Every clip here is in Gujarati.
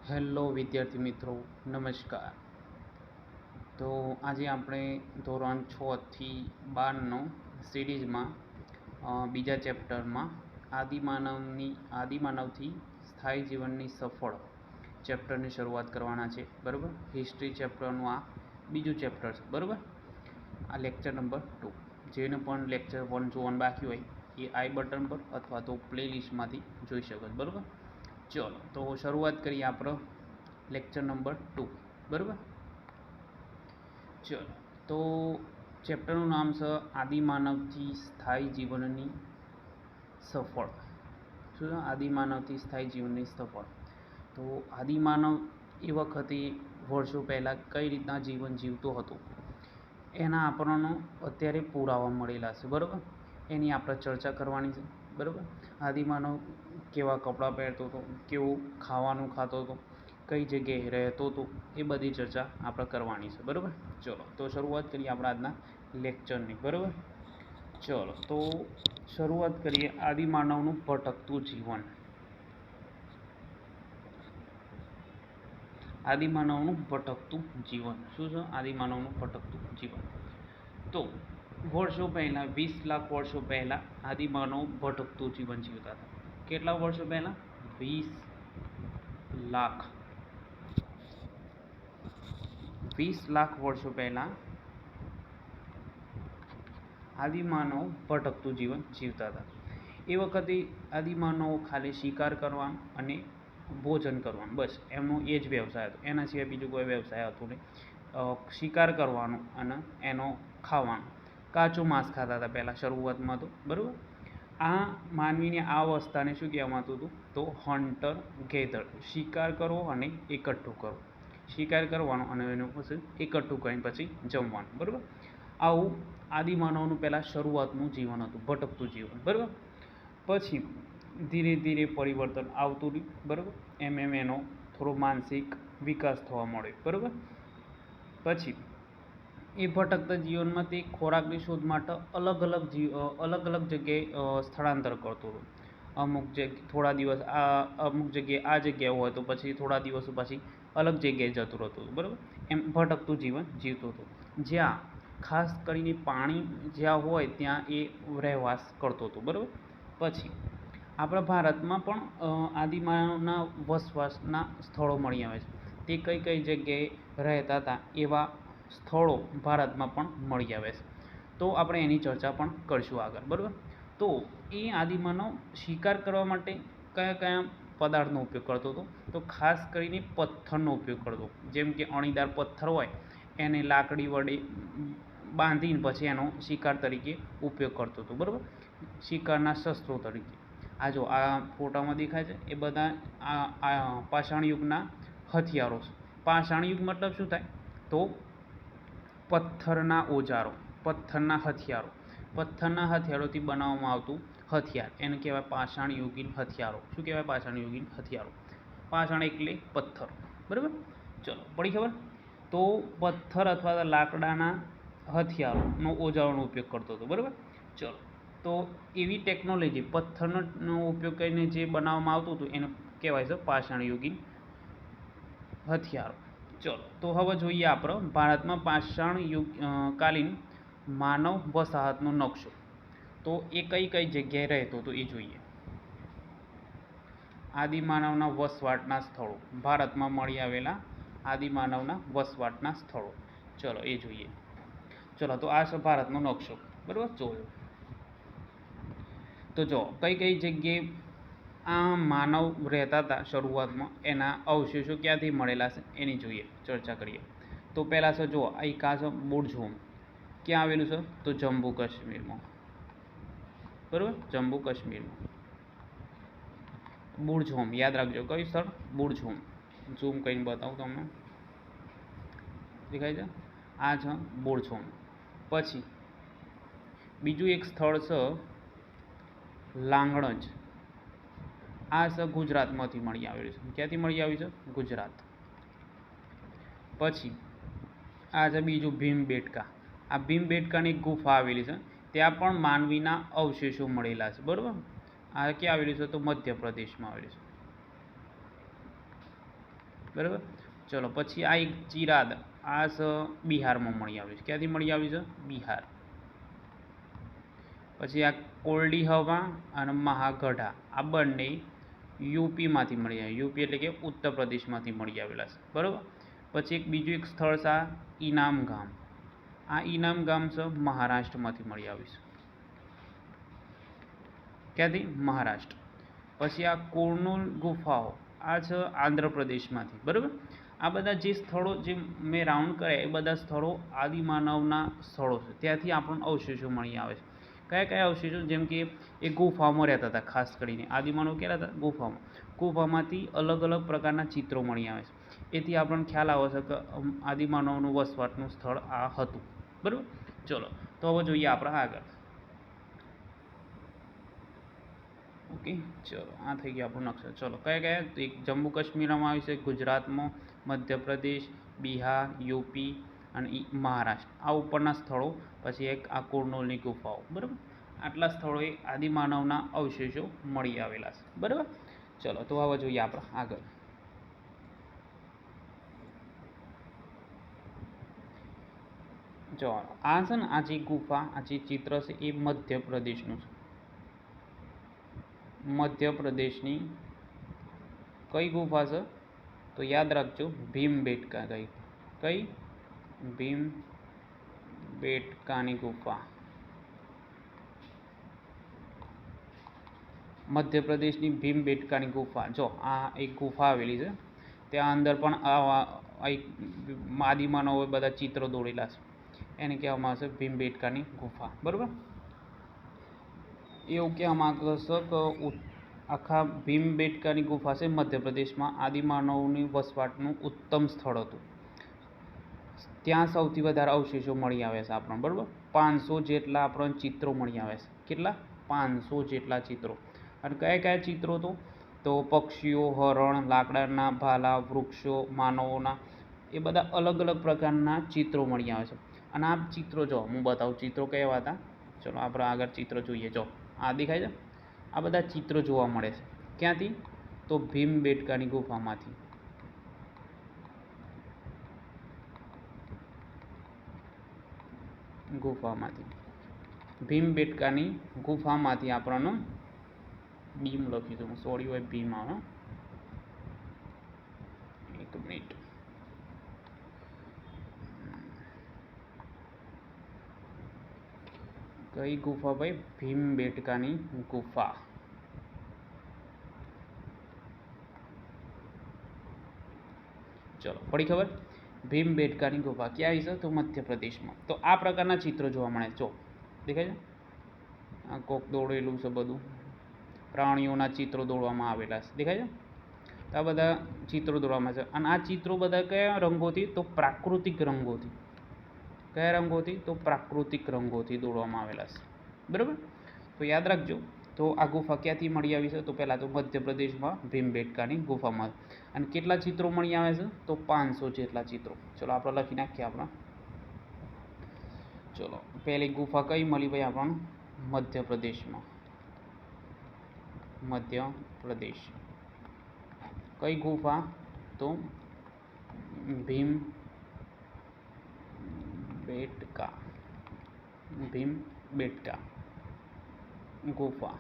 હેલો વિદ્યાર્થી મિત્રો, નમસ્કાર. તો આજે આપણે ધોરણ 6 થી 12નો સિરીઝમાં બીજા ચેપ્ટરમાં આદિમાનવથી સ્થાયી જીવનની સફળ ચેપ્ટરની શરૂઆત કરવાના છે. બરાબર, હિસ્ટ્રી ચેપ્ટરનું આ બીજું ચેપ્ટર છે. બરાબર, આ લેક્ચર નંબર 2. જેને પણ લેક્ચર 1 જોવાનું બાકી હોય એ આઈ બટન પર અથવા તો પ્લેલિસ્ટમાંથી જોઈ શકો. બરાબર, ચલો તો શરૂઆત કરીએ આપણો લેક્ચર નંબર 2. બરાબર, ચલો તો ચેપ્ટરનું નામ છે આદિમાનવથી સ્થાયી જીવનની સફળ. શું છે? આદિમાનવથી સ્થાયી જીવનની સફળ. તો આદિમાનવ એ વખતે વર્ષો પહેલાં કઈ રીતના જીવન જીવતો હતો એના આપણને અત્યારે પુરાવા મળેલા છે. બરાબર, એની આપણે ચર્ચા કરવાની છે. બરાબર, આદિમાનવ કેવા કપડાં પહેરતો હતો, કેવું ખાવાનું ખાતો હતો, કઈ જગ્યાએ રહેતો હતો, એ બધી ચર્ચા આપણે કરવાની છે. બરાબર, ચલો તો શરૂઆત કરીએ આપણા આજના લેક્ચરની. બરાબર, ચલો તો શરૂઆત કરીએ આદિમાનવનું ભટકતું જીવન. આદિમાનવનું ભટકતું જીવન શું છે? આદિમાનવનું ભટકતું જીવન. તો વર્ષો પહેલાં 20 લાખ વર્ષો પહેલાં આદિમાનવ ભટકતું જીવન જીવતા હતા. કેટલા વર્ષો પહેલાં? 20 લાખ 20 લાખ વર્ષો પહેલાં આદિમાનવ ભટકતું જીવન જીવતા હતા. એ વખતે આદિમાનવો ખાલી શિકાર કરવાનું અને ભોજન કરવાનું, બસ એમનો એ જ વ્યવસાય હતો. એના સિવાય બીજો કોઈ વ્યવસાય હતો નહીં. શિકાર કરવાનો અને એનો ખાવાનો. કાચું માંસ ખાતા હતા પહેલાં શરૂઆતમાં તો. બરાબર, આ માનવીની આ અવસ્થાને શું કહેવામાં આવતું હતું? તો હન્ટર ગેધર. શિકાર કરવો અને એકઠું કરવું. શિકાર કરવાનો અને એનું પછી એકઠું કરીને પછી જમવાનું. બરાબર, આવું આદિમાનવનું પહેલાં શરૂઆતનું જીવન હતું, ભટકતું જીવન. બરાબર, પછી ધીરે ધીરે પરિવર્તન આવતું રહ્યું. બરાબર, એમ એનો થોડો માનસિક વિકાસ થવા મળ્યો. બરાબર, પછી એ ભટકતા જીવનમાં તે ખોરાકની શોધ માટે અલગ અલગ જગ્યાએ સ્થળાંતર કરતો હતો. થોડા દિવસ અમુક જગ્યાએ આ જગ્યાએ હોય તો પછી થોડા દિવસો પછી અલગ જગ્યાએ જતું રહેતું હતું. બરાબર, એમ ભટકતું જીવન જીવતો હતો. જ્યાં ખાસ કરીને પાણી જ્યાં હોય ત્યાં એ રહેવાસ કરતો હતો. બરાબર, પછી આપણા ભારતમાં પણ આદિમાનવના વસવાસના સ્થળો મળી આવે છે. તે કઈ કઈ જગ્યાએ રહેતા હતા એવા સ્થળો ભારતમાં પણ મળી આવે છે. તો આપણે એની ચર્ચા પણ કરીશું આગળ. બરાબર, તો એ આદિમાનવ શિકાર કરવા માટે કયા કયા પદાર્થનો ઉપયોગ કરતો હતો? તો ખાસ કરીને પથ્થરનો ઉપયોગ કરતો. જેમ કે અણીદાર પથ્થર હોય એને લાકડી વડે બાંધીને પછી એનો શિકાર તરીકે ઉપયોગ કરતો હતો. બરાબર, શિકારના શસ્ત્રો તરીકે. આ જો આ ફોટામાં દેખાય છે એ બધા પાષાણ યુગના હથિયારો છે. પાષાણ યુગ મતલબ શું થાય? તો પથ્થરના ઓજારો, પથ્થરના હથિયારો. પથ્થરના હથિયારોથી બનાવવામાં આવતું હથિયાર એને કહેવાય પાષાણ યુગીન હથિયારો. શું કહેવાય? પાષાણ યુગીન હથિયારો. પાષાણ એટલે પથ્થર. બરાબર, ચલો પડી ખબર? તો પથ્થર અથવા લાકડાના હથિયારોનો ઓજારોનો ઉપયોગ કરતો હતો. બરાબર, ચલો તો એવી ટેકનોલોજી પથ્થરનો ઉપયોગ કરીને જે બનાવવામાં આવતું હતું એને કહેવાય છે પાષાણ યુગીન હથિયારો. ચલો તો હવે જોઈએ આપણે ભારતમાં પાષાણ યુગ કાલીન માનવ વસાહતનો નકશો. તો એ કઈ કઈ જગ્યાએ રહેતો હતો એ જોઈએ. આદિમાનવના વસવાટના સ્થળો, ભારતમાં મળી આવેલા આદિમાનવના વસવાટના સ્થળો. ચલો એ જોઈએ. ચલો તો આ છે ભારતનો નકશો. બરાબર, જોયો તો જો કઈ કઈ જગ્યાએ આ માનવ રહેતા હતા શરૂઆતમાં, એના અવશેષો ક્યાંથી મળેલા છે એની જોઈએ, ચર્ચા કરીએ. તો પહેલાં છે જો એક આ છે બુર્જહોમ. ક્યાં આવેલું છે? તો જમ્મુ કાશ્મીરમાં. બરાબર, જમ્મુ કાશ્મીરમાં બુર્જહોમ. યાદ રાખજો કયું સ્થળ? બુર્જહોમ. ઝૂમ કરીને બતાવું તમને. દેખાય છે? આ છે બુર્જહોમ. પછી બીજું એક સ્થળ છે લાંગણજ. આ છે ગુજરાતમાંથી મળી આવેલું છે. ક્યાંથી મળી આવ્યું છે? ગુજરાત. પછી આ છે બીજું ભીમબેટકા. આ ભીમબેટકાની ગુફા આવેલી છે. ત્યાં પણ માનવીના અવશેષો મળેલા છે. બરાબર, આ ક્યાં આવેલું છે? તો મધ્યપ્રદેશમાં આવેલું છે. બરાબર. ચલો પછી આ એક ચિરાદ, આ બિહારમાં મળી આવ્યું છે. ક્યાંથી મળી આવ્યું છે? બિહાર. પછી આ કોરડી હવા અને મહાગઢા, આ બંને યુપીમાંથી મળી આવ્યા. યુપી એટલે કે ઉત્તર પ્રદેશમાંથી મળી આવેલા છે. બરાબર. પછી બીજું એક સ્થળ છે આ ઇનામ ગામ. આ ઇનામ ગામ છે મહારાષ્ટ્રમાંથી મળી આવ્યું છે. ક્યાંથી? મહારાષ્ટ્ર. પછી આ કોરનુલ ગુફાઓ, આ છે આંધ્રપ્રદેશમાંથી. બરાબર. આ બધા જે સ્થળો જે મેં રાઉન્ડ કર્યા એ બધા સ્થળો આદિમાનવના સ્થળો છે. ત્યાંથી આપણને અવશેષો મળી આવે છે. કયા કયા અવશેષો? જેમ કે એ ગુફામાં રહેતા હતા. ખાસ કરીને આદિમાનવ ક્યાં હતા? ગુફામાં. ગુફામાંથી અલગ અલગ પ્રકારના ચિત્રો મળી આવે છે. એથી આપણને ખ્યાલ આવે છે કે આદિમાનવનું વસવાટનું સ્થળ આ હતું. બરાબર. ચલો તો હવે જોઈએ આપણે આગળ. ઓકે, ચલો આ થઈ ગયો આપણો નકશો. ચલો કયા કયા? એક જમ્મુ કાશ્મીરમાં આવી છે, ગુજરાતમાં, મધ્યપ્રદેશ, બિહાર, યુપી અને મહારાષ્ટ્ર, આ ઉપરના સ્થળો. પછી એક આ કોરનુલની ગુફાઓ. બરાબર. આટલા સ્થળોએ આદિમાનવના અવશેષો મળી આવેલા છે. બરાબર. ચલો તો હવે જોઈએ આપણે આગળ. જો આ છે ને, આ જે ગુફા, આ જે ચિત્ર છે એ મધ્યપ્રદેશનું છે. મધ્યપ્રદેશની કઈ ગુફા છે? તો યાદ રાખજો, ભીમબેટકા. કઈ? ભીમબેટકાની ગુફા. મધ્યપ્રદેશની ભીમબેટકાની ગુફા. જો આ એક ગુફા આવેલી છે. ત્યાં અંદર પણ આદિમાનવોએ બધા ચિત્રો દોરેલા છે. એને કહેવામાં આવશે ભીમબેટકાની ગુફા. બરાબર. એવું કહેવામાં આવે છે કે આખા ભીમબેટકાની ગુફા છે મધ્યપ્રદેશમાં આદિમાનવની વસવાટનું ઉત્તમ સ્થળ હતું. ત્યાં સૌથી વધારે અવશેષો મળી આવે છે આપણને. બરાબર. 500 જેટલા આપણને ચિત્રો મળી આવે છે. કેટલા? 500 જેટલા ચિત્રો. અને કયા કયા ચિત્રો? તો પક્ષીઓ, હરણ, લાકડાના ભાલા, વૃક્ષો, માનવોના, એ બધા અલગ અલગ પ્રકારના ચિત્રો મળી આવે છે. અને આ ચિત્રો જો હું બતાવું, ચિત્રો કયા હતા. ચલો આપણે આગળ ચિત્ર જોઈએ. જો આ દેખાય છે. આ બધા ચિત્રો જોવા મળે છે. ક્યાંથી? તો ભીમબેટકાની ગુફામાંથી. ભીમબેટકાની ગુફામાંથી આપણને ભીમ લખી દઉં, સોરી હોય ભીમ આવે. એક મિનિટ. કઈ ગુફા ભાઈ? ભીમબેટકાની ગુફા. ચલો પડી ખબર? ભીમબેટકાની ગુફા ક્યાં આવી છે? તો મધ્યપ્રદેશમાં. તો આ પ્રકારના ચિત્રો જોવા મળે. જો દેખાય છે? આ કોક દોરેલું છે બધું. પ્રાણીઓના ચિત્રો દોરવામાં આવેલા છે. દેખાય છે? તો આ બધા ચિત્રો દોરવામાં છે. અને આ ચિત્રો બધા કયા રંગોથી? તો પ્રાકૃતિક રંગોથી. કયા રંગોથી? તો પ્રાકૃતિક રંગોથી દોરવામાં આવેલા છે. બરાબર. તો યાદ રાખજો. તો આ ગુફા ક્યાંથી મળી આવી છે? તો પહેલાં તો મધ્યપ્રદેશમાં ભીમબેટકાની ગુફામાં. અને કેટલા ચિત્રો મળી આવે છે? તો 500 જેટલા ચિત્રો. ચલો આપણે લખી નાખીએ આપણા. ચલો પહેલી ગુફા કઈ મળી ભાઈ આપણને? મધ્યપ્રદેશમાં. મધ્યપ્રદેશ. કઈ ગુફા? તો ભીમબેટકા. ભીમબેટકા ગુફા.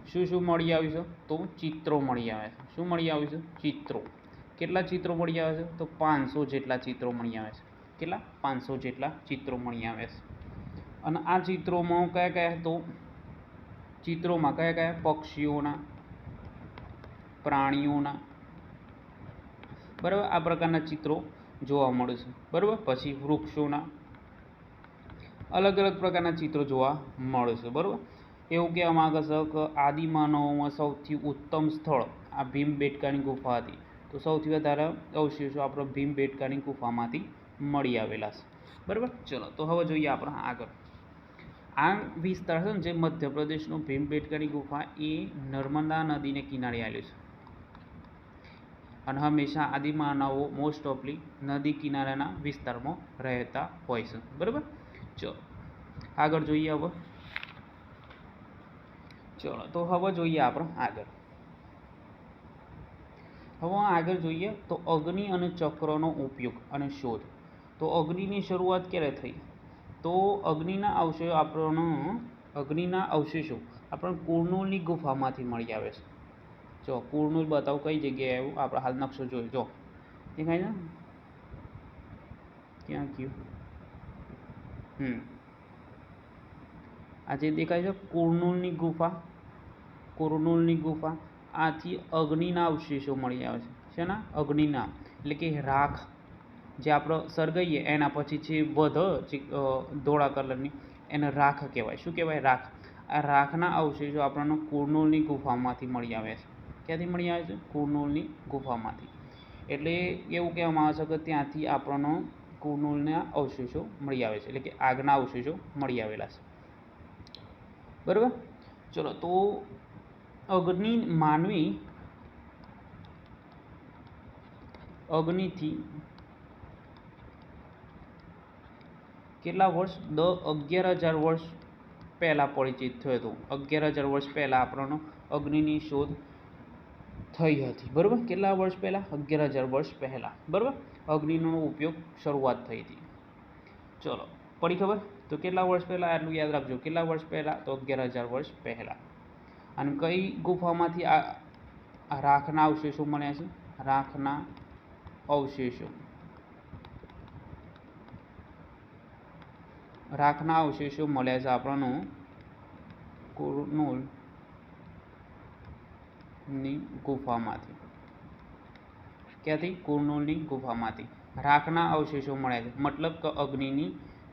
શું શું મળી આવ્યું છે? તો ચિત્રો મળી આવે છે. શું મળી આવ્યું છે? ચિત્રો. કેટલા ચિત્રો મળી આવે છે? તો 500 જેટલા ચિત્રો મળી આવે છે. કેટલા? 500 જેટલા ચિત્રો મળી આવે છે. અને આ ચિત્રોમાં કયા કયા? તો ચિત્રોમાં કયા કયા? પક્ષીઓના, પ્રાણીઓના, બરાબર, આ પ્રકારના ચિત્રો જોવા મળે છે. બરાબર. પછી વૃક્ષોના, અલગ અલગ પ્રકારના ચિત્રો જોવા મળે છે. બરાબર. એવું કહેવામાં આવે છે કે આદિમાનવોમાં સૌથી ઉત્તમ સ્થળ આ ભીમબેટકાની ગુફા હતી. તો સૌથી વધારે અવશેષો આપણે ભીમબેટકાની ગુફામાંથી મળી આવેલા છે. બરાબર. ચલો તો હવે જોઈએ આપણે આગળ. આ વિસ્તાર છે ને, જે મધ્યપ્રદેશનો ભીમબેટકાની ગુફા, એ નર્મદા નદીને કિનારે આવેલું છે. અને હંમેશા આદિમાનવો મોસ્ટ ઓફલી નદી કિનારાના વિસ્તારમાં રહેતા હોય છે. બરાબર. ચલો આગળ જોઈએ હવે. ચલો તો હવે જોઈએ આપણે આગળ. હવે આગળ જોઈએ તો અગ્નિ અને ચક્રનો ઉપયોગ અને શોધ. તો અગ્નિની શરૂઆત ક્યારે થઈ? તો અગ્નિના અવશેષો આપણને કુર્નૂલની ગુફામાંથી મળી આવે છે. જો કુર્નૂલ બતાવો કઈ જગ્યાએ આવ્યું, આપણે હાલ નકશો જોયો, જો દેખાય છે ક્યાં ગયું? આ જે દેખાય છે કુર્નૂલની ગુફા, આથી અગ્નિના અવશેષો મળી આવે છે. શેના? અગ્નિના, એટલે કે રાખ જે આપણે સળગાઈએ એના પછી જે જે ધોળા કલરની, એને રાખ કહેવાય. શું કહેવાય? રાખ. આ રાખના અવશેષો આપણને કુર્નૂલની ગુફામાંથી મળી આવે છે. ક્યાંથી મળી આવે છે? કુર્નૂલની ગુફામાંથી. એટલે એવું કહેવામાં આવે છે કે ત્યાંથી આપણને કુર્નૂલના અવશેષો મળી આવે છે, એટલે કે આગના અવશેષો મળી આવેલા છે. બરાબર. ચલો, તો અગ્નિથી કેટલા વર્ષ? 11,000 વર્ષ પહેલાં પરિચિત થયો હતો. 11,000 વર્ષ પહેલાં આપણને અગ્નિની શોધ થઈ હતી. બરાબર. કેટલા વર્ષ પહેલાં? 11,000 વર્ષ પહેલાં. બરાબર. અગ્નિનો ઉપયોગ શરૂઆત થઈ હતી. ચલો, પડી ખબર? તો કેટલા વર્ષ પહેલાં? આટલું યાદ રાખજો. કેટલા વર્ષ પહેલાં? તો 11,000 વર્ષ પહેલાં. અને કઈ ગુફામાંથી આ રાખના અવશેષો મળ્યા છે? રાખના અવશેષો મળ્યા છે આપણને કુર્નૂલની ગુફામાંથી. ક્યાંથી? કુર્નૂલની ગુફામાંથી રાખના અવશેષો મળ્યા છે. મતલબ કે અગ્નિની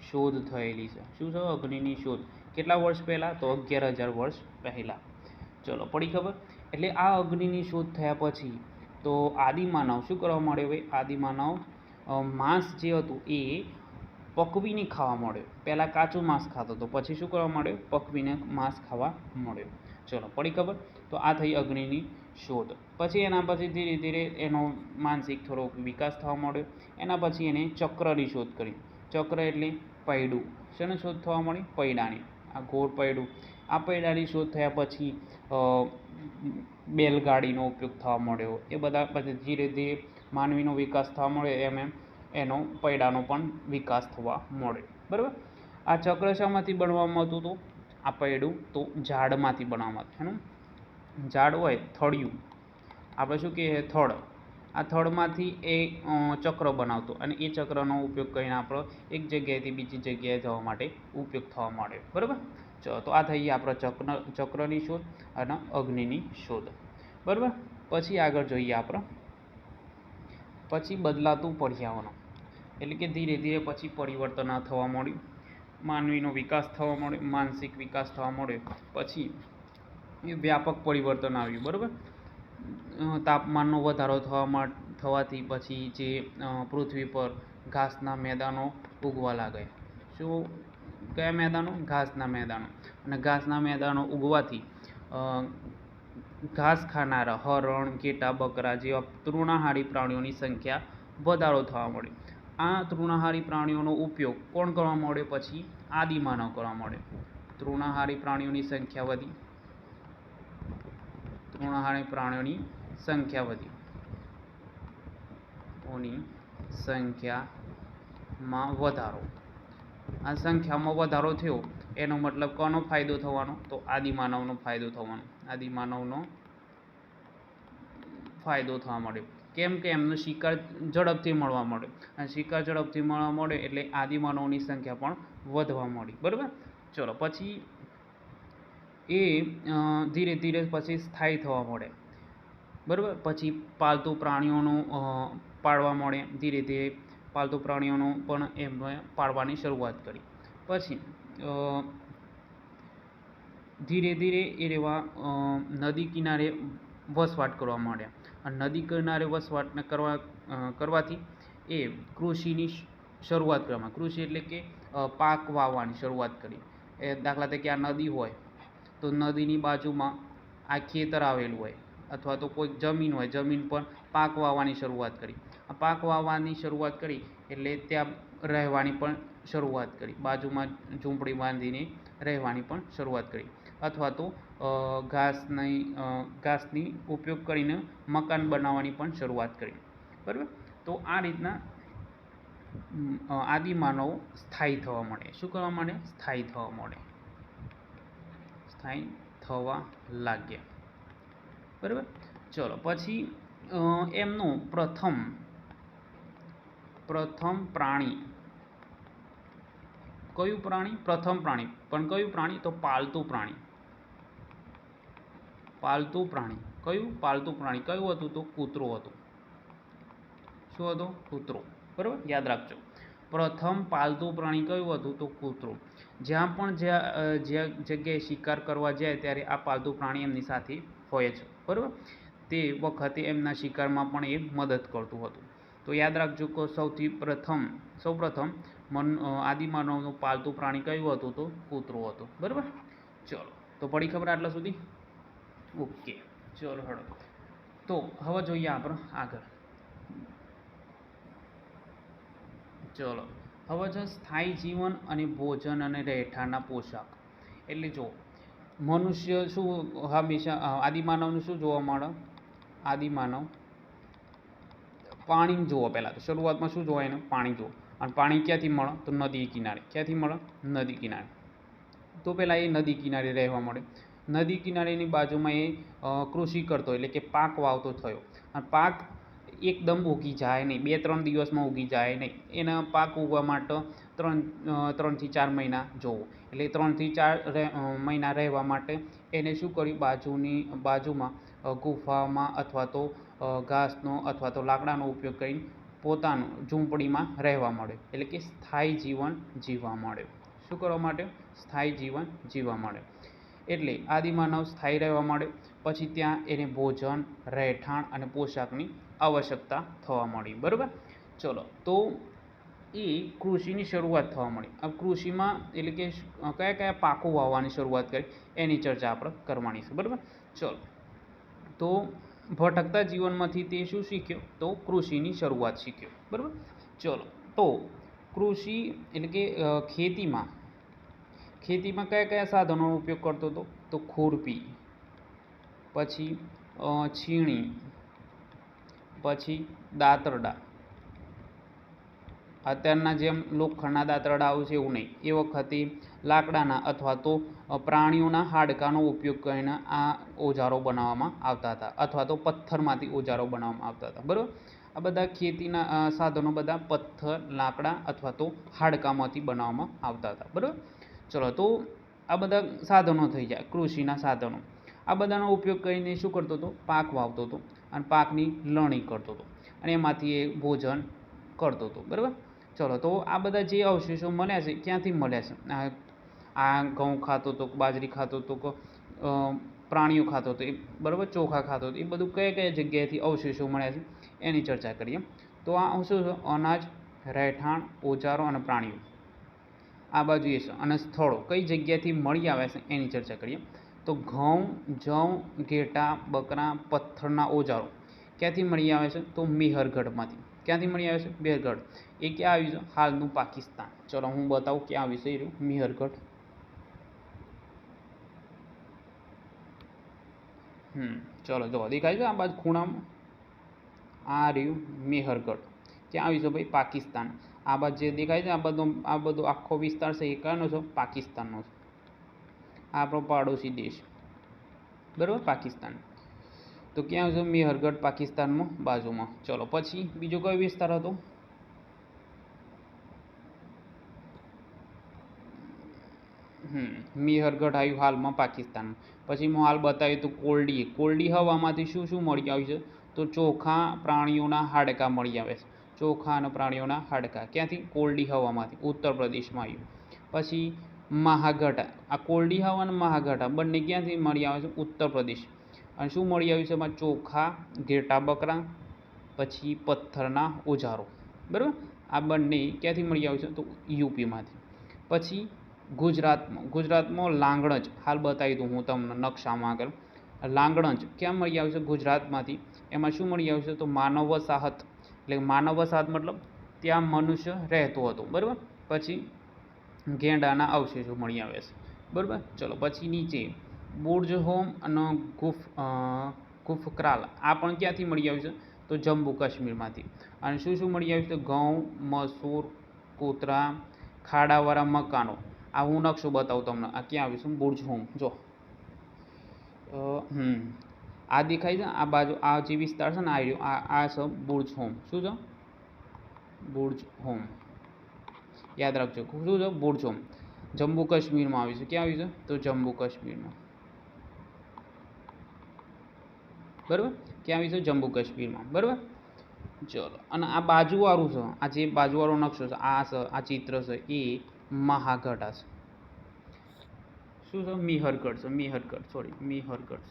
શોધ થયેલી છે. શું છે? અગ્નિની શોધ. કેટલા વર્ષ પહેલાં? તો 11,000 વર્ષ પહેલાં. ચલો, પડી ખબર? એટલે આ અગ્નિની શોધ થયા પછી તો આદિમાનવ શું કરવા માંડ્યો? ભાઈ, આદિમાનવ માંસ જે હતું એ પકવીને ખાવા માંડ્યો. પહેલાં કાચું માંસ ખાતો હતો, પછી શું કરવા માંડ્યો? પકવીને માંસ ખાવા માંડ્યો. ચલો, પડી ખબર? તો આ થઈ અગ્નિની શોધ. પછી એના પછી ધીરે ધીરે એનો માનસિક થોડો વિકાસ થવા માંડ્યો. એના પછી એને ચક્રની શોધ કરી. ચક્ર એટલે પૈડું. શેની શોધ થવા મળી? પૈડાની. આ ઘોર પૈડું. આ પૈડાની શોધ થયા પછી બેલગાડીનો ઉપયોગ થવા માંડ્યો. એ બધા પછી ધીરે ધીરે માનવીનો વિકાસ થવા મળ્યો, એમ એનો પૈડાનો પણ વિકાસ થવા મળ્યો. બરાબર. આ ચક્ર શામાંથી બનવામાં આવતું હતું? આ પૈડું તો ઝાડમાંથી બનાવવામાં આવતું. એનું ઝાડ હોય, થળિયું, આપણે શું કહીએ? થળ. આ થળમાંથી એ ચક્ર બનાવતો અને એ ચક્રનો ઉપયોગ કરીને આપણો એક જગ્યાએથી બીજી જગ્યાએ જવા માટે ઉપયોગ થવા માંડ્યો. બરાબર. ચલો, તો આ થઈ આપણે ચક્રની શોધ અને અગ્નિની શોધ. બરાબર. પછી આગળ જોઈએ આપણે. પછી બદલાતું પર્યાવરણ, એટલે કે ધીરે ધીરે પછી પરિવર્તન થવા માંડ્યું, માનવીનો વિકાસ થવા માંડ્યો, માનસિક વિકાસ થવા માંડ્યો. પછી એ વ્યાપક પરિવર્તન આવ્યું. બરાબર. તાપમાનનો વધારો થવાથી પછી જે પૃથ્વી પર ઘાસના મેદાનો ઉગવા લાગ્યા. શું? કયા મેદાનો? ઘાસના મેદાનો. અને ઘાસના મેદાનો ઉગવાથી ઘાસ ખાનારા હરણ, ઘેટા, બકરા જેવા તૃણાહારી પ્રાણીઓની સંખ્યા વધારો થવા મળ્યો. આ તૃણાહારી પ્રાણીઓનો ઉપયોગ કોણ કરવા માંડ્યો? પછી આદિમાનવ કરવા માંડ્યો. તૃણાહારી પ્રાણીઓની સંખ્યા વધી. સંખ્યામાં વધારો. આ સંખ્યામાં વધારો થયો એનો મતલબ કોનો ફાયદો થવાનો? તો આદિમાનવનો ફાયદો થવાનો. આદિમાનવનો ફાયદો થવા માંડ્યો. કેમ કે એમનો શિકાર ઝડપથી મળવા માંડ્યો. અને શિકાર ઝડપથી મળવા માંડ્યો એટલે આદિમાનવની સંખ્યા પણ વધવા માંડી. બરાબર. ચલો, પછી એ ધીરે ધીરે પછી સ્થાયી થવા મળે. બરાબર. પછી પાલતુ પ્રાણીઓનો પાળવા મળે. ધીરે ધીરે પાલતુ પ્રાણીઓનો પણ એમને પાળવાની શરૂઆત કરી. પછી ધીરે ધીરે એ રહેવા નદી કિનારે વસવાટ કરવા માંડ્યા. અને નદી કિનારે વસવાટ કરવાથી એ કૃષિની શરૂઆત કરવામાં. કૃષિ એટલે કે પાક વાવવાની શરૂઆત કરી. એ દાખલા તરીકે આ નદી હોય તો નદીની બાજુમાં આ ખેતર આવેલું હોય અથવા તો કોઈક જમીન હોય, જમીન પર પાક વાવવાની શરૂઆત કરી. આ પાક વાવવાની શરૂઆત કરી એટલે ત્યાં રહેવાની પણ શરૂઆત કરી. બાજુમાં ઝૂંપડી બાંધીને રહેવાની પણ શરૂઆત કરી. અથવા તો ઘાસની ઉપયોગ કરીને મકાન બનાવવાની પણ શરૂઆત કરી. બરાબર. તો આ રીતના આદિમાનવો સ્થાયી થવા માંડે. શું કરવા માંડે? સ્થાયી થવા માંડે. સ્થાયી થવા લાગ્યા. બરાબર. ચલો પછી એમનું પ્રથમ પ્રાણી કયું પ્રાણી? પ્રથમ પ્રાણી. પણ કયું પ્રાણી? તો પાલતું પ્રાણી. પાલતું પ્રાણી કયું? પાલતું પ્રાણી કયું હતું? તો કૂતરો હતું. શું હતો? કૂતરો. બરાબર, યાદ રાખજો. પ્રથમ પાલતું પ્રાણી કયું હતું? તો કૂતરો. જ્યાં પણ જ્યાં જગ્યાએ શિકાર કરવા જાય ત્યારે આ પાલતું પ્રાણી એમની સાથે હોય છે. બરાબર. તે વખતે એમના શિકારમાં પણ એ મદદ કરતું હતું. તો યાદ રાખજો કે સૌપ્રથમ આદિમાનવનું પાલતું પ્રાણી કયું હતું? તો કૂતરો હતો. બરાબર. ચલો, તો પડી ખબર આટલા સુધી? ઓકે, ચલો હળો. તો હવે જોઈએ આપણે આગળ. ચલો, હવે છે સ્થાયી જીવન અને ભોજન અને રહેઠાણના પોશાક. એટલે જો મનુષ્ય શું હંમેશા આદિમાનવનું શું જોવા મળે? આદિમાનવ પાણી જુઓ. પહેલાં તો શરૂઆતમાં શું જોવાય? એને પાણી જુઓ. અને પાણી ક્યાંથી મળે? તો નદી કિનારે. ક્યાંથી મળે? નદી કિનારે. તો પહેલાં એ નદી કિનારે રહેવા મળે. નદી કિનારેની બાજુમાં એ કૃષિ કરતો, એટલે કે પાક વાવતો થયો. અને પાક એકદમ ઉગી જાય નહીં, 2-3 દિવસમાં ઉગી જાય નહીં. એના પાક ઉગવા માટે 3 થી 4 મહિના જોવો. એટલે 3 થી 4 મહિના રહેવા માટે એને શું કર્યું? બાજુમાં ગુફામાં અથવા તો ઘાસનો અથવા તો લાકડાનો ઉપયોગ કરીને પોતાનું ઝૂંપડીમાં રહેવા મળે. એટલે કે સ્થાયી જીવન જીવવા મળે. શું કરવા માટે? સ્થાયી જીવન જીવવા મળે. એટલે આદિમાનવ સ્થાયી રહેવા મળે. પછી ત્યાં એને ભોજન, રહેઠાણ અને પોશાકની આવશ્યકતા થવા મળી. બરાબર. ચલો, તો એ કૃષિની શરૂઆત થવા મળી. अब કૃષિમાં એટલે કે કયા કયા પાકો વાવવાની શરૂઆત કરી એની ચર્ચા આપણે કરવાની છે. બરાબર. ચલો, તો ભટકતા જીવનમાંથી તે શું શીખ્યો? તો કૃષિની શરૂઆત શીખ્યો. બરાબર. ચલો, તો કૃષિ એટલે કે ખેતીમાં કયા કયા સાધનોનો ઉપયોગ કરતો હતો? તો ખુરપી, પછી છીણી, પછી દાતરડા. અત્યારના જેમ લોખંડના દાતરડા આવે છે એવું નહીં. એ વખતે લાકડાના અથવા તો પ્રાણીઓના હાડકાનો ઉપયોગ કરીને આ ઓજારો બનાવવામાં આવતા હતા, અથવા તો પથ્થરમાંથી ઓજારો બનાવવામાં આવતા હતા. બરાબર. આ બધા ખેતીના સાધનો બધા પથ્થર, લાકડા અથવા તો હાડકામાંથી બનાવવામાં આવતા હતા. બરાબર. ચલો, તો આ બધા સાધનો થઈ જાય, કૃષિના સાધનો. આ બધાનો ઉપયોગ કરીને શું કરતો હતો? પાક વાવતો હતો અને પાકની લણણી કરતો હતો અને એમાંથી એ ભોજન કરતો હતો. બરાબર. ચલો, તો આ બધા જે અવશેષો મળ્યા છે ક્યાંથી મળ્યા છે? આ ઘઉં ખાતો હતો, બાજરી ખાતો હતો, પ્રાણીઓ ખાતો હતો, એ બરાબર, ચોખા ખાતો હતો. એ બધું કયા કયા જગ્યાએથી અવશેષો મળ્યા છે એની ચર્ચા કરીએ. તો આ અવશેષો અનાજ, રહેઠાણ, ઓજારો અને પ્રાણીઓ આ બાજુ એ છે. અને સ્થળો કઈ જગ્યાથી મળી આવે છે એની ચર્ચા કરીએ. તો ઘઉં, જવ, ઘેટાં, બકરા, પથ્થરના ઓજારો ક્યાંથી મળી આવે છે? તો મેહરગઢમાંથી. ક્યાંથી મળી આવે છે? મેહરગઢ. એ ક્યાં આવ્યું છે? હાલનું પાકિસ્તાન. ચલો, હું બતાવું ક્યાં આવ્યું છે એ રહ્યું મેહરગઢ. ચલો, જો દેખાય છે આ બાજુ ખૂણામાં? આ રહ્યું મેહરગઢ. ક્યાં આવ્યું છે ભાઈ? પાકિસ્તાન. આ બાજુ જે દેખાય છે આ બધો આખો વિસ્તાર છે એ કયાનો છે? પાકિસ્તાનનો છે. આ આપણો પાડોશી દેશ. બરાબર, પાકિસ્તાન. તો ક્યાં છે? મેહરગઢ, પાકિસ્તાનમાં બાજુમાં. ચલો, પછી બીજો કયો વિસ્તાર હતો? મેહરગઢ આવ્યું હાલમાં પાકિસ્તાનમાં. પછી હું હાલ બતાવ્યું તો કોરડી હવામાંથી શું શું મળી આવ્યું છે? તો ચોખા, પ્રાણીઓના હાડકાં મળી આવે છે. ચોખા અને પ્રાણીઓના હાડકાં ક્યાંથી? કોરડી હવામાંથી, ઉત્તર પ્રદેશમાં આવ્યું. પછી મહાગઢા. આ કોરડી હવા અને મહાગઢા બંને ક્યાંથી મળી આવે છે? ઉત્તર પ્રદેશ. અને શું મળી આવ્યું છે એમાં? ચોખા, ઘેટાં, બકરા, પછી પથ્થરના ઓજારો. બરાબર. આ બંને ક્યાંથી મળી આવ્યું છે? તો યુપીમાંથી. પછી ગુજરાતમાં લાંગણજ, હાલ બતાવી દઉં હું તમને નકશામાં આગળ. લાંગણજ ક્યાં મળી આવ્યું છે? ગુજરાતમાંથી. એમાં શું મળી આવ્યું છે? તો માનવ વસાહત. એટલે માનવ વસાહત મતલબ ત્યાં મનુષ્ય રહેતો હતો. બરાબર. પછી ગેંડાના અવશેષો મળી આવે છે. બરાબર. ચલો, પછી નીચે બુર્જ હોમ અને ગુફક્રાલ આ પણ ક્યાંથી મળી આવ્યું છે? તો જમ્મુ કાશ્મીરમાંથી. અને શું શું મળી આવ્યું છે? ઘઉં, મસૂર, કૂતરા, ખાડાવાળા મકાનો. આ હું નકશો બતાવું તમને. આ ક્યાં આવ્યું છે? Burj home. જો આ દેખાય છે, આ બાજુ આ જે વિસ્તાર છે ને આ છે બુર્જ હોમ. શું છે? Burj home. યાદ રાખજો શું છે? Burj home. જમ્મુ કાશ્મીરમાં આવ્યું છે. ક્યાં આવ્યું છે? તો જમ્મુ કાશ્મીરમાં. બરાબર, ક્યાં આવ્યું છે? જમ્મુ કાશ્મીરમાં. બરાબર, ચલો. અને આ બાજુવાળું છે, આ જે બાજુવાળો નકશો છે, આ ચિત્ર છે એ મહાગઢ છે. શું છે? મિહરગઢ છે. મિહરગઢ.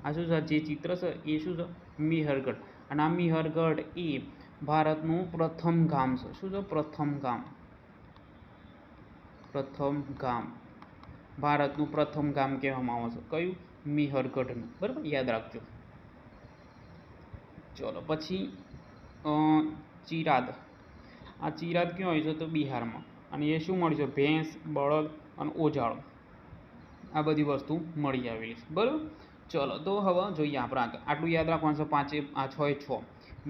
આ શું છે? જે ચિત્ર છે એ શું છે? મિહરગઢ. અને આ મિહરગઢ એ ભારતનું પ્રથમ ગામ છે. શું છે? પ્રથમ ગામ. ભારતનું પ્રથમ ગામ કહેવામાં આવે છે. કયું? મિહરગઢનું. બરાબર, યાદ રાખજો. ચલો પછી ચિરાદ. આ ચિરાદ ક્યાં હોય છે? તો બિહારમાં. અને એ શું મળી છે? ભેંસ, બળદ અને ઓજાળો. આ બધી વસ્તુ મળી આવેલી છે. બરાબર, ચલો તો હવે જોઈએ આપણે આગળ. આટલું યાદ રાખવાનું છે. 6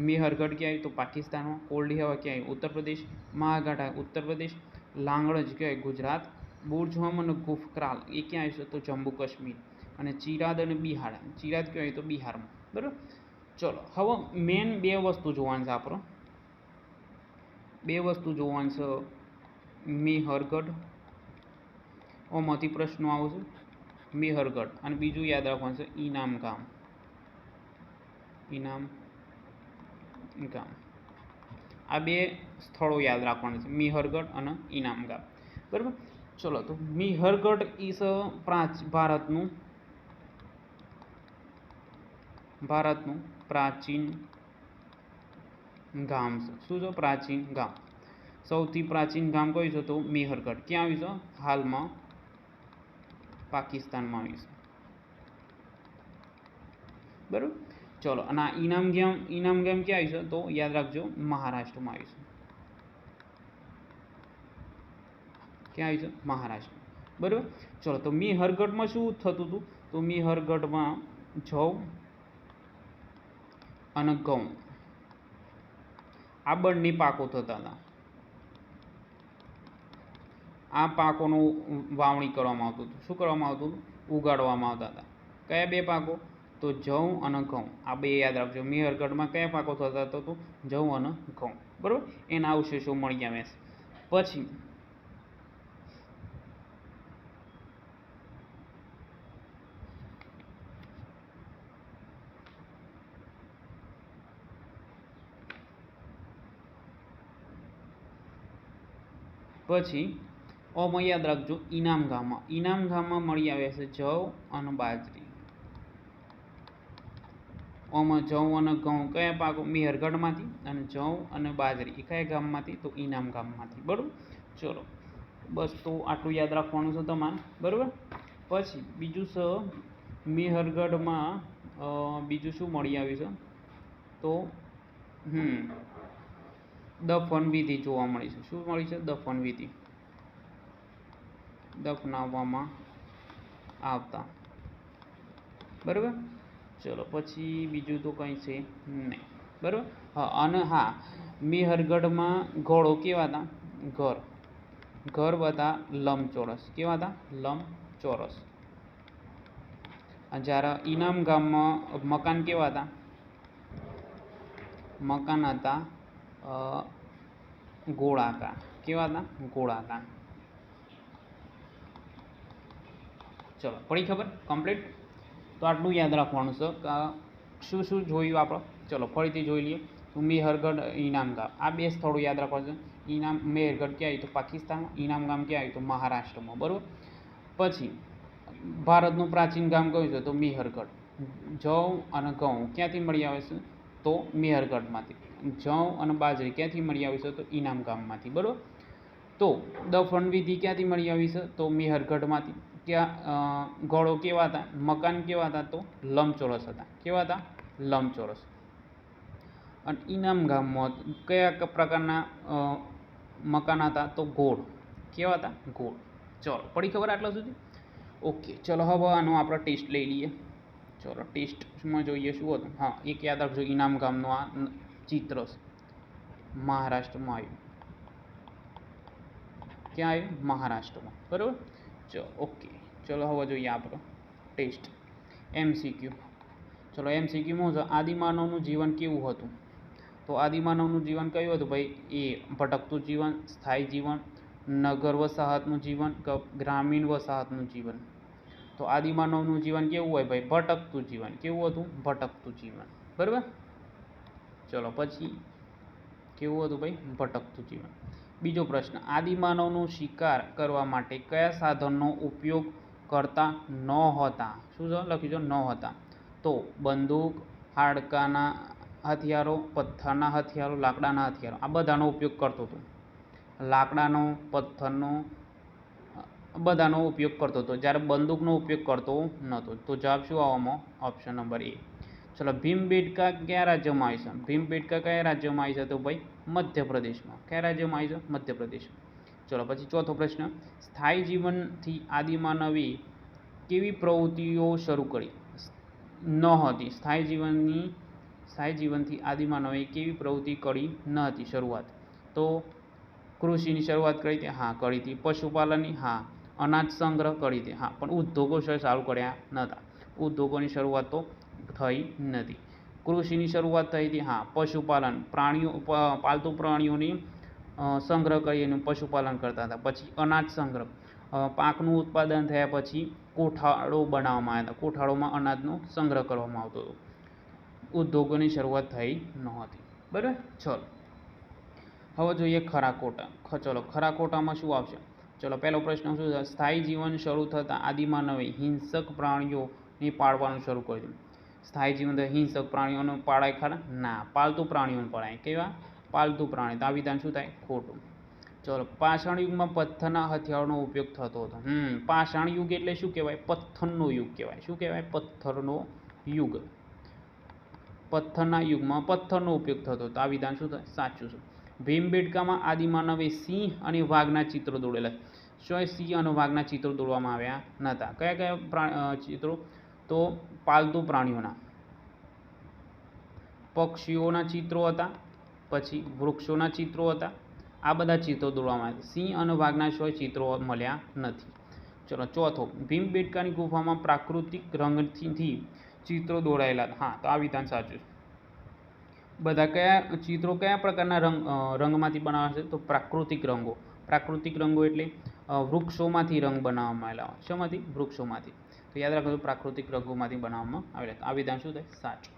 મિહરગઢ ક્યાં આવ્યું? તો પાકિસ્તાનમાં. કોલ્ડી હવા ક્યાં આવ્યું? ઉત્તર પ્રદેશ. મહાગઢ ઉત્તર પ્રદેશ. લાંગણજ ક્યાં? ગુજરાત. બુર્જ હોમ અને ગુફક્રાલ એ ક્યાં આવ્યું છે? તો જમ્મુ કાશ્મીર. અને ચિરાદ અને બિહાર. ચિરાદ ક્યાં આવ્યું? તો બિહારમાં. બરાબર, ચલો હવે મેન બે વસ્તુ જોવાની છે આપણે. મિહરગઢ. ઓમાંથી પ્રશ્નો આવશે. મિહરગઢ. અને બીજું યાદ રાખવાનું છે ઈનામ ગામ. આ બે સ્થળો યાદ રાખવાના છે, મિહરગઢ અને ઈનામ ગામ. બરાબર, ચલો તો મિહરગઢ ઇસ ભારતનું પ્રાચીન ગામ છે. શું છે? પ્રાચીન ગામ. સૌથી પ્રાચીન ગામ કયું છે? તો મિહરગઢ. ક્યાં આવ્યું છે? હાલમાં પાકિસ્તાનમાં આવ્યું છે. બરાબર, ચલો. અને આ ઈનામ ગામ ક્યાં આવ્યું છે? તો યાદ રાખજો, મહારાષ્ટ્રમાં આવ્યું છે. ક્યાં આવ્યું છે? મહારાષ્ટ્ર. બરાબર, ચલો તો મિહરગઢમાં શું થતું હતું? તો મિહરગઢમાં જવ અને ઘઉં આ બંને પાકો થતા હતા. આ પાકોનું વાવણી કરવામાં આવતું હતું. શું કરવામાં આવતું હતું? ઉગાડવામાં આવતા હતા. કયા બે પાકો? તો જવ અને ઘઉં. આ બે યાદ રાખજો. મિહરગઢમાં કયા પાકો થતા હતા? તો જવ અને ઘઉં. બરાબર, એના અવશેષો મળી આવે છે. પછી ઓમાં યાદ રાખજો, ઈનામ ગામમાં મળી આવે છે જવ અને બાજરી. ઓમાં જવ અને ઘઉં કયા પાકો? મિહરગઢમાંથી. અને જવ અને બાજરી એ કયા ગામમાંથી? તો ઈનામ ગામમાંથી. બરાબર, ચલો બસ તો આટલું યાદ રાખવાનું છે તમારે. બરાબર, પછી બીજું છે મિહરગઢમાં બીજું શું મળી આવ્યું છે? તો દફન વિધિ જોવા મળી છે. શું મળી છે? દફન વિધિ. દફનાવવામાં આવતા. બરાબર, ચલો પછી બીજું તો કંઈ છે નહીં. બરાબર, હા. અને હા, મિહરગઢમાં ઘોડો કેવા હતા? ઘર બધા લંબચોરસ. કેવા હતા? લંબચોરસ. જ્યારે ઈનામ ગામમાં મકાન કેવા હતા? મકાન હતા ગોળાકાર. કેવા હતા? ગોળાકાર. ચલો, પડી ખબર? કમ્પ્લીટ. તો આટલું યાદ રાખવાનું છે. શું શું જોયું આપણે? ચલો ફરીથી જોઈ લઈએ. તો મિહરગઢ, ઈનામ ગામ આ બે સ્થળો યાદ રાખવાનું છે. મિહરગઢ ક્યાં આવ્યું? તો પાકિસ્તાનમાં. ઈનામ ગામ ક્યાં આવ્યું? તો મહારાષ્ટ્રમાં. બરાબર, પછી ભારતનું પ્રાચીન ગામ કયું છે? તો મિહરગઢ. જવ અને ઘઉં ક્યાંથી મળી આવે છે? તો મિહરગઢમાંથી. જવ અને બાજરી ક્યાંથી મળી આવી છે? તો ઈનામ ગામમાંથી. બરાબર, તો દફન વિધિ ક્યાંથી મળી આવી છે? તો મિહરગઢમાંથી. ઘોડો કેવા હતા? મકાન કેવા હતા? તો લંબચોરસ હતા. કેવા હતા? લંબચોરસ. અને ઈનામ ગામમાં કયા પ્રકારના મકાન હતા? તો ગોળ. કેવા હતા? ગોળ. ચલો, પડી ખબર આટલા સુધી? ઓકે, ચલો હવે આનો આપણે ટેસ્ટ લઈ લઈએ. ચલો ટેસ્ટમાં જોઈએ શું હતું. હા, એક યાદ રાખજો, ઇનામ ગામનું આ ચિત્ર મહારાષ્ટ્રમાં આવ્યું. ક્યાં આવ્યું? મહારાષ્ટ્રમાં. બરાબર. ચલો ઓકે, ચલો હવે જોઈએ આપણો ટેસ્ટ MCQ. ચલો MCQમાં છે આદિમાનવનું જીવન કેવું હતું. તો આદિમાનવનું જીવન કયું હતું ભાઈ? એ ભટકતું જીવન, સ્થાયી જીવન, નગર વસાહતનું જીવન કે ગ્રામીણ વસાહતનું જીવન. તો આદિમાનવનું જીવન કેવું હોય ભાઈ? ભટકતું જીવન. કેવું હતું? ભટકતું જીવન. બરાબર. ચલો પછી કેવું હતું ભાઈ? ભટકતું જીવન. બીજો પ્રશ્ન, આદિમાનવનું શિકાર કરવા માટે કયા સાધનનો ઉપયોગ કરતા ન હતા? શું છે લખ્યું છે? ન હતા. તો બંદૂક, હાડકાના હથિયારો, પથ્થરના હથિયારો, લાકડાના હથિયારો, આ બધાનો ઉપયોગ કરતો હતો. લાકડાનો, પથ્થરનો, બધાનો ઉપયોગ કરતો હતો, જ્યારે બંદૂકનો ઉપયોગ કરતો નહોતો. તો જવાબ શું આવવામાં? ઓપ્શન નંબર એ. ચલો, ભીમબેટકા કયા રાજ્યમાં આવી છે? ભીમબેટકા કયા રાજ્યમાં આવી છે? તો ભાઈ મધ્યપ્રદેશમાં. કયા રાજ્યમાં આવી છે? મધ્યપ્રદેશમાં. ચલો પછી ચોથો પ્રશ્ન, સ્થાયી જીવનથી આદિમાનવે કેવી પ્રવૃત્તિઓ શરૂ કરી? ન હતી. સ્થાયી જીવનથી આદિમાનવે કેવી પ્રવૃત્તિ કરી ન હતી શરૂઆત? તો કૃષિની શરૂઆત કરી હતી. હા, કરી હતી. પશુપાલનની? હા. અનાજ સંગ્રહ કરી હતી. હા, પણ ઉદ્યોગો ચાલુ કર્યા નહોતા. ઉદ્યોગોની શરૂઆત તો થઈ નથી. કૃષિની શરૂઆત થઈ હતી. હા. પશુપાલન, પાલતુ પ્રાણીઓની સંગ્રહ કરીને પશુપાલન કરતા હતા. પછી અનાજ સંગ્રહ, પાકનું ઉત્પાદન થયા પછી કોઠાળો બનાવવામાં આવ્યા હતા. કોઠાળોમાં અનાજનો સંગ્રહ કરવામાં આવતો હતો. ઉદ્યોગોની શરૂઆત થઈ નહોતી. બરાબર. ચલો હવે જોઈએ ખરા ખોટા. ચલો ખરા ખોટામાં શું આવશે? ચલો પહેલો પ્રશ્ન શું છે? સ્થાયી જીવન શરૂ થતાં આદિમાનવે હિંસક પ્રાણીઓને પાળવાનું શરૂ કર્યું. સ્થાયી જીવન હિંસક પ્રાણીઓને પાળાય ખરા? ના, પાલતુ પ્રાણીઓને પાળાય. કેવા? પાલતુ પ્રાણી. તો આ વિધાન શું થાય? ખોટું. ચલો, પાષાણ યુગમાં પથ્થરના હથિયારોનો ઉપયોગ થતો હતો. પાષાણ યુગ એટલે શું કહેવાય? પથ્થરનો યુગ કહેવાય. શું કહેવાય? પથ્થરનો યુગ. પથ્થરના યુગમાં પથ્થરનો ઉપયોગ થતો હતો. આ વિધાન શું થાય? સાચું છે. ભીમબેટકામાં આદિમાનવે સિંહ અને વાઘના ચિત્રો દોરેલા. શું સિંહ અને વાઘના ચિત્રો દોરવામાં આવ્યા નહોતા? કયા કયા ચિત્રો? તો પાલતુ પ્રાણીઓના, પક્ષીઓના ચિત્રો હતા, પછી વૃક્ષોના ચિત્રો હતા. આ બધા ચિત્રો દોરવામાં આવ્યા. સિંહ અને વાઘના ચિત્રો મળ્યા નથી. ચલો ચોથો, ભીમબેટકાની ગુફામાં પ્રાકૃતિક રંગથી ચિત્રો દોરાયેલા. હા, તો આ વિધાન સાચું છે. બધા કયા ચિત્રો કયા પ્રકારના રંગમાંથી બનાવ્યા છે? તો પ્રાકૃતિક રંગો. પ્રાકૃતિક રંગો એટલે વૃક્ષોમાંથી રંગ બનાવવામાં આવેલા હોય. શેમાંથી? વૃક્ષોમાંથી. તો યાદ રાખજો, પ્રાકૃતિક રંગોમાંથી બનાવવામાં આવેલા. આ વિધાન શું થાય? સાચું.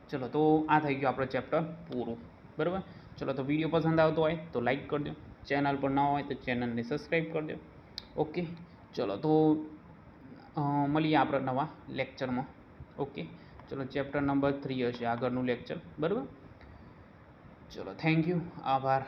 ચલો, તો આ થઈ ગયું આપણું ચેપ્ટર પૂરું. બરાબર. ચલો, તો વિડીયો પસંદ આવતો હોય તો લાઈક કરજો. ચેનલ પર ન હોય તો ચેનલને સબસ્ક્રાઈબ કરજો. ઓકે. ચલો, તો મળીએ આપણે નવા લેક્ચરમાં. ઓકે. ચલો, ચેપ્ટર નંબર 3 હશે આગળનું લેક્ચર. બરાબર. ચલો, થેન્ક યુ. આભાર.